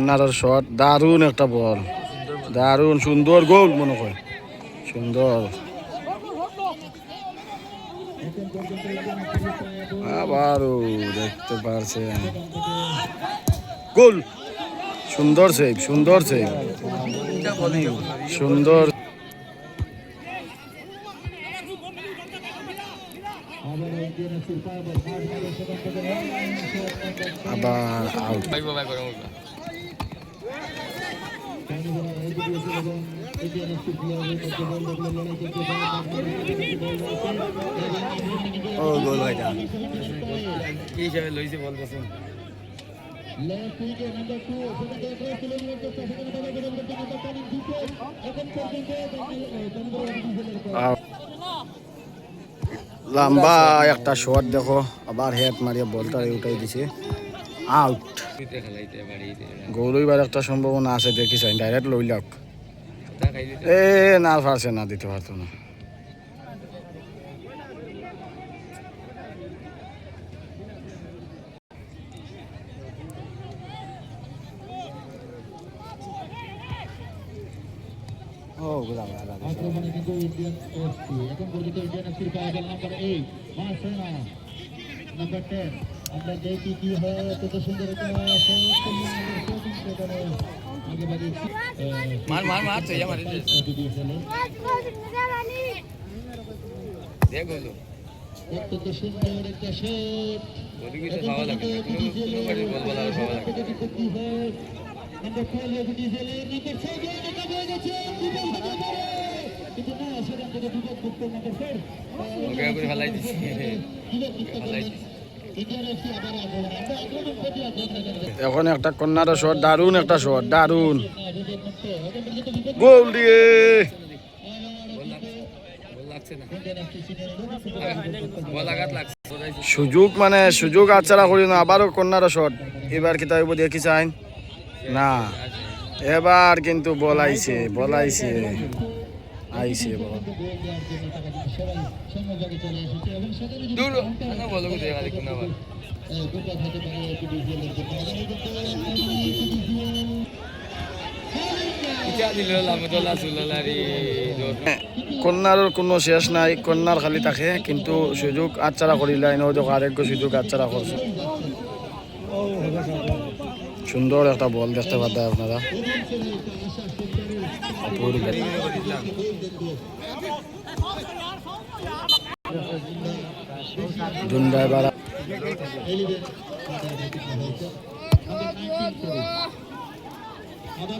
নারার shot, দারুণ একটা বল, দারুণ সুন্দর গোল মনে হয়, সুন্দর। আবারও দেখতে পারছেন গোল, সুন্দর সেভ, সুন্দর সেভ, সুন্দর। আবার আউট। ও গোল ভাইটা কি হিসাবে লইছে বলতেছেন। লম্বা একটা শট দেখো, আবার হেড মারিয়া বলটা উঠাই দিছে, আউট। গোল হইবার একটা সম্ভাবনা আছে, দেখি চাই ডাইরেক্ট লইলাক, এ না পারছে না, দিতে পারতো না। আক্রমণে কিন্তু ইন্ডিয়ান এফসি এখন পর্যন্ত ইন্ডিয়ান এফসির পাওয়া নাম্বার 8 মাসেনা, নাম্বার 10। আমরা দেখি কি হয়, কত সুন্দর একটা আগে বাড়ি মার মার মার তো ইয়া মারি দেখো তো কত সুন্দর একটা শট, বডি কিছু ভালো লাগে, কোনো বাড়ি বল বলা ভালো লাগে। নাম্বার 12 ডিজেল, নাম্বার 7 এটা হয়ে গেছে, কিন্তু না সেখান থেকে বিপদ মুক্ত নাম্বার 4 ওকে করে ফেলাই দিছি, ফেলাই দিছি। এখন একটা কন্যার শট, দারুণ একটা শট, দারুণ গোল দিয়ে সুযোগ, মানে সুযোগ আচ্ছা করি না, আবারও কন্যার শট। এবার কি তাই দেখি চাই না, এবার কিন্তু বল আইছে, বল আইছে, আইছে বল। কন্যার কোনো শেষ নাই, কন্যার খালি থাকে, কিন্তু সুযোগ আচ্ছারা করিলে আরেক সুযোগ আচ্ছারা করছে। সুন্দর একটা বল দেখতে পাচ্ছেন আপনারা, দুন্ডাইবাড়া আবার